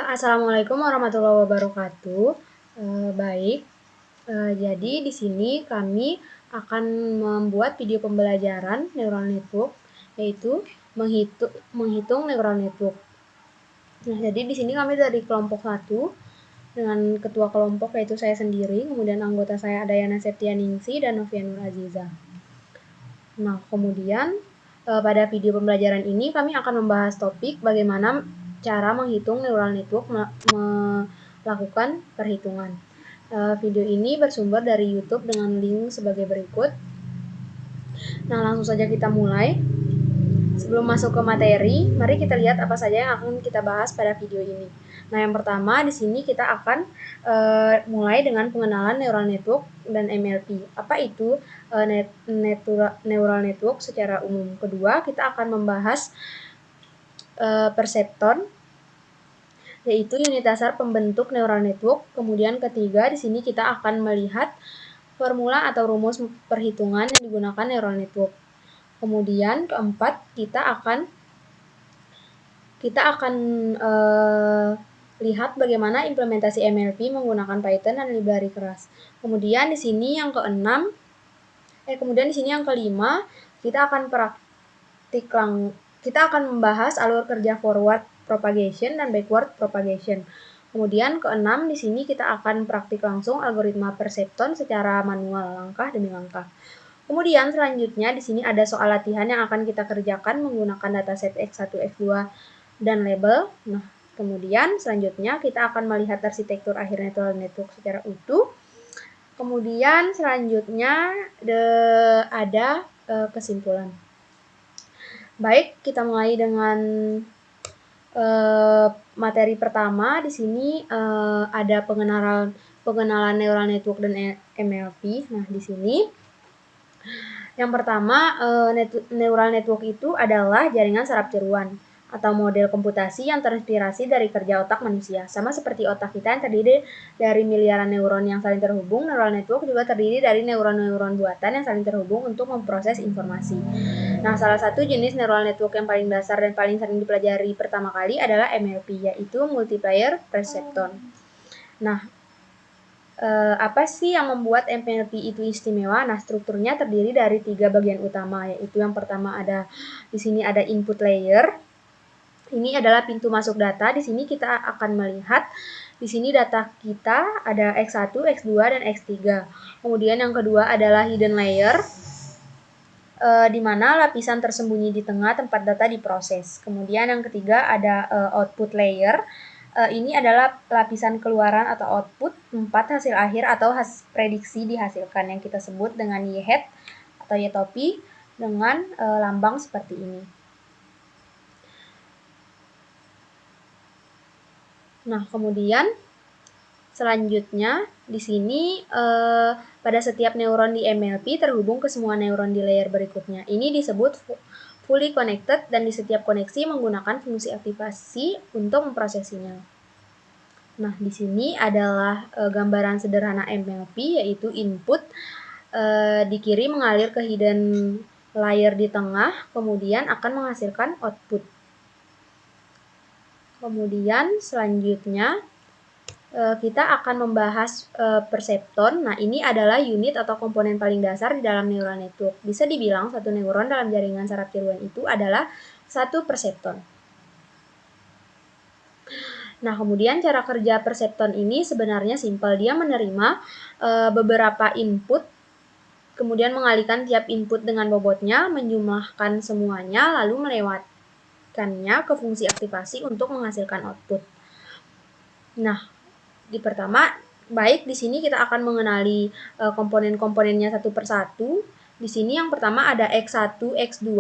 Assalamualaikum warahmatullahi wabarakatuh. Baik, jadi di sini kami akan membuat video pembelajaran neural network, yaitu menghitung neural network. Nah, jadi di sini kami dari kelompok 1 dengan ketua kelompok yaitu saya sendiri, kemudian anggota saya ada Yana Septianingsi dan Novia Nur Aziza. Nah, kemudian pada video pembelajaran ini kami akan membahas topik bagaimana cara menghitung neural network melakukan perhitungan. Video ini bersumber dari YouTube dengan link sebagai berikut. Nah, langsung saja kita mulai. Sebelum masuk ke materi, mari kita lihat apa saja yang akan kita bahas pada video ini. Nah, yang pertama di sini kita akan mulai dengan pengenalan neural network dan NLP. Apa itu neural network secara umum? Kedua, kita akan membahas perseptron, yaitu unit dasar pembentuk neural network. Kemudian ketiga, di sini kita akan melihat formula atau rumus perhitungan yang digunakan neural network. Kemudian keempat, kita akan lihat bagaimana implementasi NLP menggunakan Python dan library keras. Kemudian di sini yang kelima, kita akan membahas alur kerja forward propagation dan backward propagation. Kemudian keenam, di sini kita akan praktik langsung algoritma perseptron secara manual langkah demi langkah. Kemudian selanjutnya di sini ada soal latihan yang akan kita kerjakan menggunakan dataset X1, X2 dan label. Nah, kemudian selanjutnya kita akan melihat arsitektur akhir neural network secara utuh. Kemudian selanjutnya ada kesimpulan. Baik, kita mulai dengan materi pertama. Di sini ada pengenalan neural network dan NLP. Nah, di sini yang pertama, neural network itu adalah jaringan saraf tiruan atau model komputasi yang terinspirasi dari kerja otak manusia. Sama seperti otak kita yang terdiri dari miliaran neuron yang saling terhubung, neural network juga terdiri dari neuron-neuron buatan yang saling terhubung untuk memproses informasi. Nah, salah satu jenis neural network yang paling dasar dan paling sering dipelajari pertama kali adalah MLP, yaitu Multiplayer Perceptron. Nah, apa sih yang membuat MLP itu istimewa? Nah, strukturnya terdiri dari 3 bagian utama, yaitu yang pertama di sini ada input layer. Ini adalah pintu masuk data. Di sini kita akan melihat di sini data kita ada X1, X2 dan X3. Kemudian yang kedua adalah hidden layer, di mana lapisan tersembunyi di tengah tempat data diproses. Kemudian yang ketiga ada output layer. Ini adalah lapisan keluaran atau output tempat hasil akhir atau prediksi dihasilkan yang kita sebut dengan Y-hat atau Y-topi dengan lambang seperti ini. Nah, kemudian selanjutnya di sini pada setiap neuron di MLP terhubung ke semua neuron di layer berikutnya. Ini disebut fully connected dan di setiap koneksi menggunakan fungsi aktivasi untuk memprosesinya. Nah, di sini adalah gambaran sederhana MLP, yaitu input di kiri mengalir ke hidden layer di tengah, kemudian akan menghasilkan output. Kemudian selanjutnya kita akan membahas perseptron. Nah, ini adalah unit atau komponen paling dasar di dalam neural network. Bisa dibilang satu neuron dalam jaringan saraf tiruan itu adalah satu perseptron. Nah, kemudian cara kerja perseptron ini sebenarnya simpel. Dia menerima beberapa input, kemudian mengalihkan tiap input dengan bobotnya, menjumlahkan semuanya, lalu melewatkannya ke fungsi aktivasi untuk menghasilkan output. Nah, di sini kita akan mengenali komponen-komponennya satu persatu. Di sini yang pertama ada X1, X2,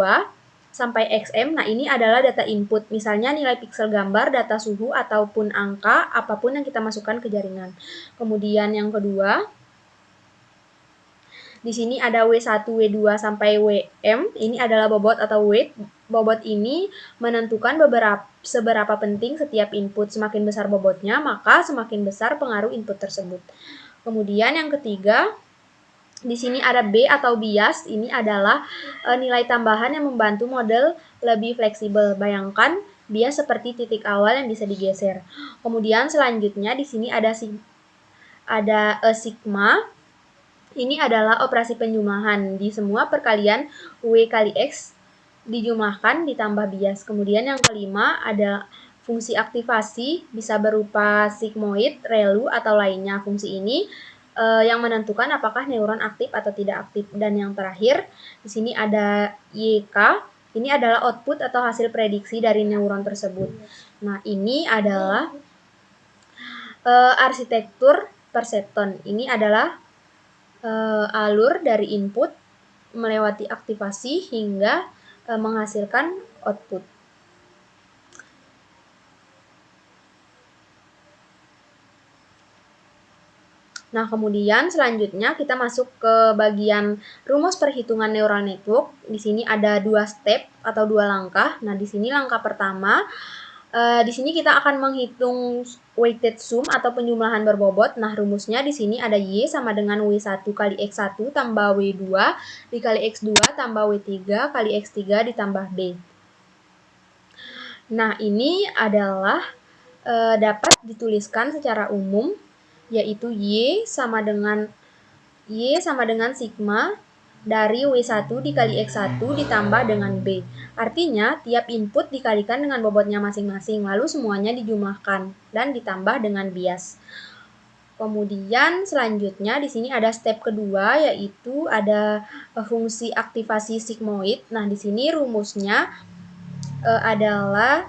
sampai XM. Nah, ini adalah data input. Misalnya nilai piksel gambar, data suhu, ataupun angka, apapun yang kita masukkan ke jaringan. Kemudian yang kedua, di sini ada W1, W2, sampai WM. Ini adalah bobot atau weight. Bobot ini menentukan seberapa penting setiap input. Semakin besar bobotnya, maka semakin besar pengaruh input tersebut. Kemudian yang ketiga, di sini ada B atau bias. Ini adalah nilai tambahan yang membantu model lebih fleksibel. Bayangkan bias seperti titik awal yang bisa digeser. Kemudian selanjutnya di sini ada sigma. Ini adalah operasi penjumlahan. Di semua perkalian W kali X dijumlahkan ditambah bias. Kemudian yang kelima ada fungsi aktivasi, bisa berupa sigmoid, relu, atau lainnya. Fungsi ini yang menentukan apakah neuron aktif atau tidak aktif. Dan yang terakhir, di sini ada YK. Ini adalah output atau hasil prediksi dari neuron tersebut. Nah, ini adalah arsitektur perseptron. Ini adalah alur dari input melewati aktivasi hingga menghasilkan output. Nah, kemudian selanjutnya kita masuk ke bagian rumus perhitungan neural network. Di sini ada 2 step atau 2 langkah. Nah, di sini langkah pertama, di sini kita akan menghitung weighted sum atau penjumlahan berbobot. Nah, rumusnya di sini ada Y sama dengan W1 kali X1 tambah W2 dikali X2 tambah W3 kali X3 ditambah B. Nah, ini adalah dapat dituliskan secara umum, yaitu Y sama dengan sigma dari W1 dikali X1 ditambah dengan B. Artinya, tiap input dikalikan dengan bobotnya masing-masing, lalu semuanya dijumlahkan dan ditambah dengan bias. Kemudian selanjutnya di sini ada step kedua, yaitu ada fungsi aktivasi sigmoid. Nah, di sini rumusnya adalah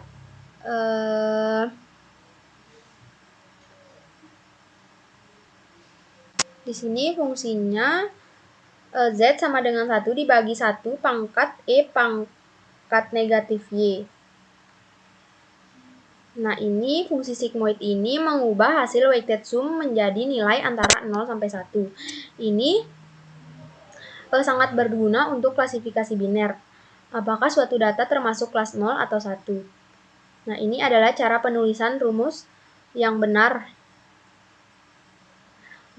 di sini fungsinya Z sama dengan 1 dibagi 1 pangkat E pangkat negatif Y. Nah, ini fungsi sigmoid ini mengubah hasil weighted sum menjadi nilai antara 0 sampai 1. Ini sangat berguna untuk klasifikasi biner. Apakah suatu data termasuk kelas 0 atau 1? Nah, ini adalah cara penulisan rumus yang benar.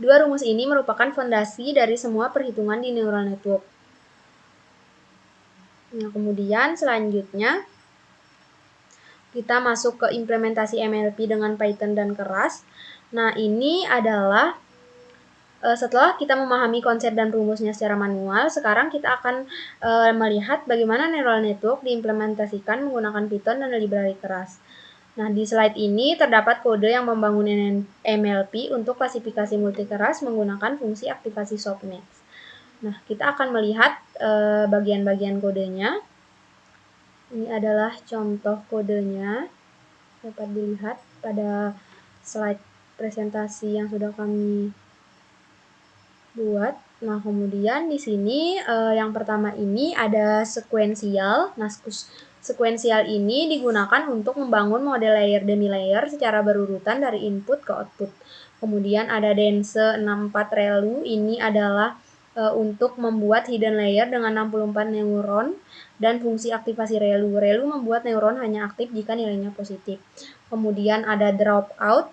Dua rumus ini merupakan fondasi dari semua perhitungan di neural network. Nah, kemudian selanjutnya kita masuk ke implementasi MLP dengan Python dan keras. Nah, ini adalah setelah kita memahami konsep dan rumusnya secara manual, sekarang kita akan melihat bagaimana neural network diimplementasikan menggunakan Python dan library keras. Nah, di slide ini terdapat kode yang membangun MLP untuk klasifikasi multikeras menggunakan fungsi aktivasi softmax. Nah, kita akan melihat bagian-bagian kodenya. Ini adalah contoh kodenya, dapat dilihat pada slide presentasi yang sudah kami buat. Nah, kemudian di sini yang pertama ini ada sekuensial. Nah, sekuensial ini digunakan untuk membangun model layer demi layer secara berurutan dari input ke output. Kemudian ada dense 64 relu, ini adalah untuk membuat hidden layer dengan 64 neuron dan fungsi aktivasi relu. Relu membuat neuron hanya aktif jika nilainya positif. Kemudian ada dropout.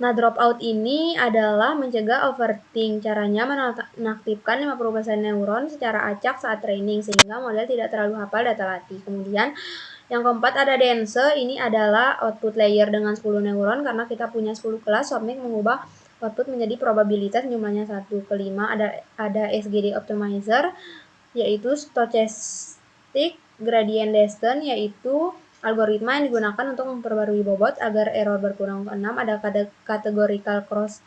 Nah, dropout ini adalah mencegah overthink. Caranya menaktifkan 50% neuron secara acak saat training sehingga model tidak terlalu hafal data latih. Kemudian yang keempat ada dense, ini adalah output layer dengan 10 neuron karena kita punya 10 kelas, softmax mengubah output menjadi probabilitas jumlahnya 1. Kelima ada SGD optimizer, yaitu stochastic gradient descent, yaitu algoritma yang digunakan untuk memperbarui bobot agar error berkurang. Keenam ada categorical cross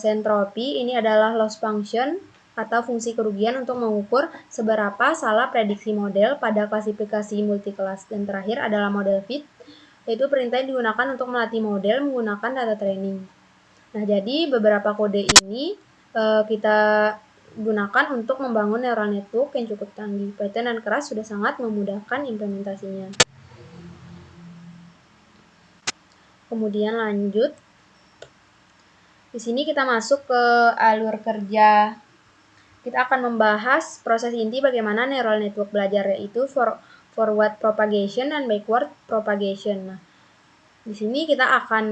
entropy, ini adalah loss function atau fungsi kerugian untuk mengukur seberapa salah prediksi model pada klasifikasi multikelas. Dan terakhir adalah model fit, yaitu perintah yang digunakan untuk melatih model menggunakan data training. Nah, jadi beberapa kode ini kita gunakan untuk membangun neural network yang cukup canggih. Python dan keras sudah sangat memudahkan implementasinya. Kemudian lanjut. Di sini kita masuk ke alur kerja. Kita akan membahas proses inti bagaimana neural network belajar, yaitu forward propagation dan backward propagation. Nah, di sini kita akan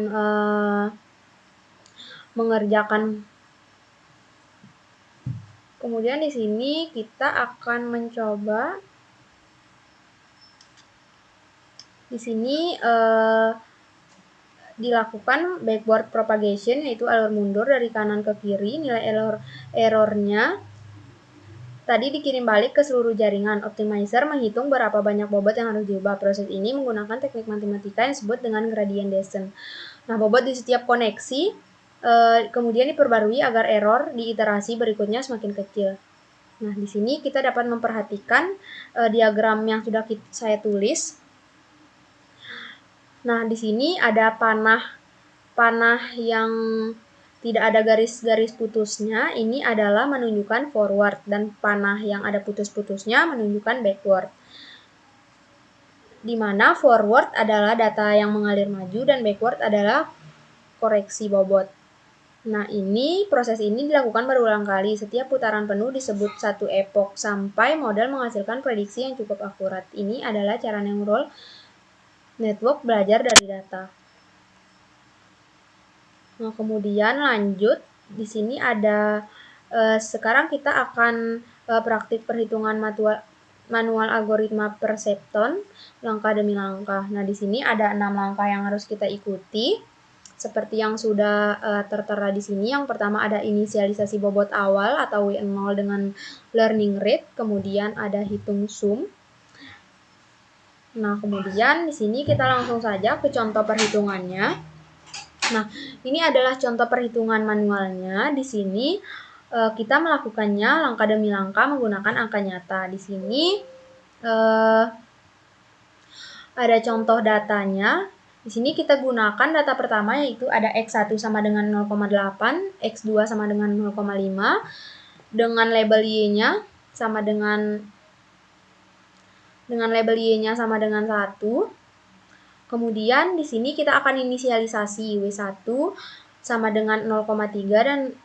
mengerjakan. Kemudian di sini kita akan mencoba Di sini dilakukan backward propagation, yaitu alur mundur dari kanan ke kiri. Nilai errornya tadi dikirim balik ke seluruh jaringan. Optimizer menghitung berapa banyak bobot yang harus diubah. Proses ini menggunakan teknik matematika yang disebut dengan gradient descent. Nah, bobot di setiap koneksi kemudian diperbarui agar error di iterasi berikutnya semakin kecil. Nah, di sini kita dapat memperhatikan diagram yang sudah saya tulis. Nah, di sini ada panah yang tidak ada garis-garis putusnya, ini adalah menunjukkan forward, dan panah yang ada putus-putusnya menunjukkan backward. Di mana forward adalah data yang mengalir maju dan backward adalah koreksi bobot. Nah, proses ini dilakukan berulang kali. Setiap putaran penuh disebut satu epoch sampai model menghasilkan prediksi yang cukup akurat. Ini adalah cara neural network belajar dari data. Nah, kemudian lanjut, di sini ada sekarang kita akan praktik perhitungan manual algoritma Perceptron langkah demi langkah. Nah, di sini ada 6 langkah yang harus kita ikuti. Seperti yang sudah tertera di sini, yang pertama ada inisialisasi bobot awal atau W0 dengan learning rate, kemudian ada hitung sum. Nah, kemudian di sini kita langsung saja ke contoh perhitungannya. Nah, ini adalah contoh perhitungan manualnya. Di sini kita melakukannya langkah demi langkah menggunakan angka nyata. Di sini ada contoh datanya. Di sini kita gunakan data pertama, yaitu ada X1 sama dengan 0,8, X2 sama dengan 0,5, dengan label Y-nya sama dengan label Y-nya sama dengan 1. Kemudian di sini kita akan inisialisasi W1 sama dengan 0,3 dan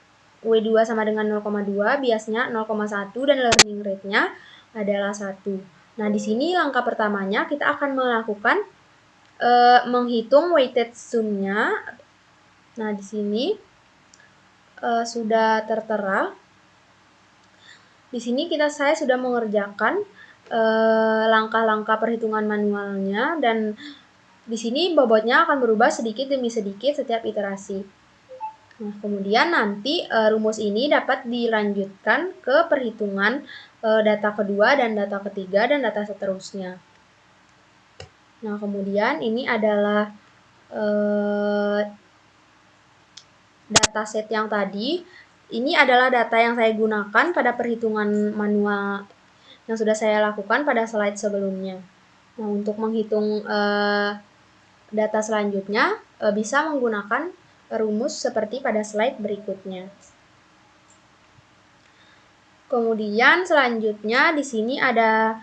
W2 sama dengan 0,2, biasnya 0,1 dan learning rate-nya adalah 1. Nah, di sini langkah pertamanya kita akan melakukan menghitung weighted sum-nya. Nah, di sini sudah tertera. Di sini saya sudah mengerjakan langkah-langkah perhitungan manualnya, dan di sini bobotnya akan berubah sedikit demi sedikit setiap iterasi. Nah, kemudian nanti rumus ini dapat dilanjutkan ke perhitungan data kedua dan data ketiga dan data seterusnya. Nah, kemudian ini adalah dataset yang tadi. Ini adalah data yang saya gunakan pada perhitungan manual yang sudah saya lakukan pada slide sebelumnya. Nah, untuk menghitung data selanjutnya bisa menggunakan rumus seperti pada slide berikutnya. Kemudian selanjutnya di sini ada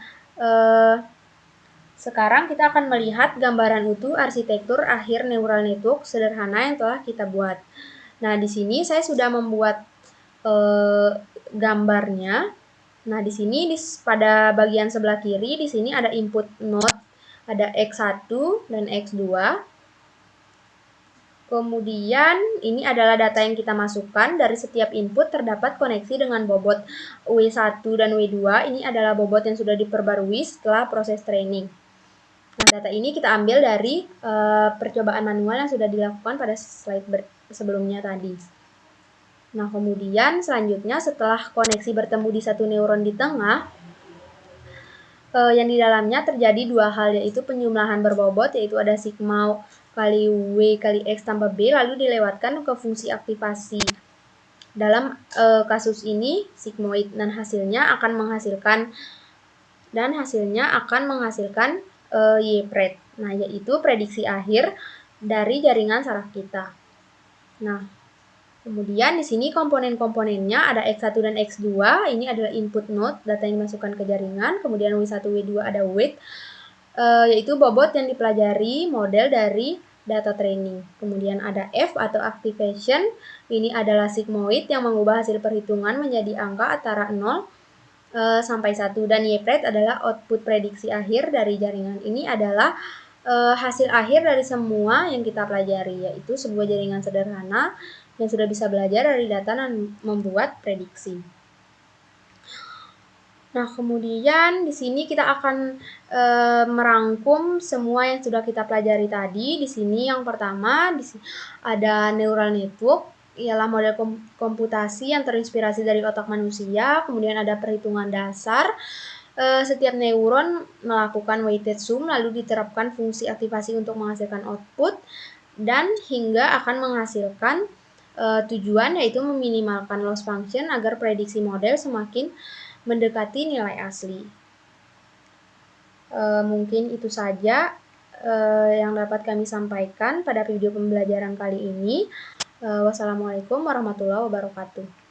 sekarang kita akan melihat gambaran utuh arsitektur akhir neural network sederhana yang telah kita buat. Nah, di sini saya sudah membuat gambarnya. Nah, di sini pada bagian sebelah kiri di sini ada input node, ada X1 dan X2. Kemudian ini adalah data yang kita masukkan. Dari setiap input terdapat koneksi dengan bobot W1 dan W2. Ini adalah bobot yang sudah diperbarui setelah proses training. Nah, data ini kita ambil dari percobaan manual yang sudah dilakukan pada slide sebelumnya tadi. Nah, kemudian selanjutnya setelah koneksi bertemu di satu neuron di tengah, yang di dalamnya terjadi dua hal, yaitu penjumlahan berbobot, yaitu ada sigma kali W kali X tambah B, lalu dilewatkan ke fungsi aktivasi. Dalam kasus ini sigmoid, dan hasilnya akan menghasilkan Y-pred. Nah, yaitu prediksi akhir dari jaringan saraf kita. Nah, kemudian di sini komponen-komponennya ada X1 dan X2. Ini adalah input node, data yang dimasukkan ke jaringan. Kemudian W1, W2 ada weight, yaitu bobot yang dipelajari model dari data training. Kemudian ada F atau activation. Ini adalah sigmoid yang mengubah hasil perhitungan menjadi angka antara 0 sampai 1. Dan Y-pred adalah output prediksi akhir dari jaringan. Ini adalah hasil akhir dari semua yang kita pelajari, yaitu sebuah jaringan sederhana yang sudah bisa belajar dari data dan membuat prediksi. Nah, kemudian di sini kita akan merangkum semua yang sudah kita pelajari tadi. Di sini yang pertama ada neural network, ialah model komputasi yang terinspirasi dari otak manusia. Kemudian ada perhitungan dasar. Setiap neuron melakukan weighted sum, lalu diterapkan fungsi aktivasi untuk menghasilkan output, dan hingga akan menghasilkan tujuan, yaitu meminimalkan loss function agar prediksi model semakin mendekati nilai asli. Mungkin itu saja yang dapat kami sampaikan pada video pembelajaran kali ini. Wassalamualaikum warahmatullahi wabarakatuh.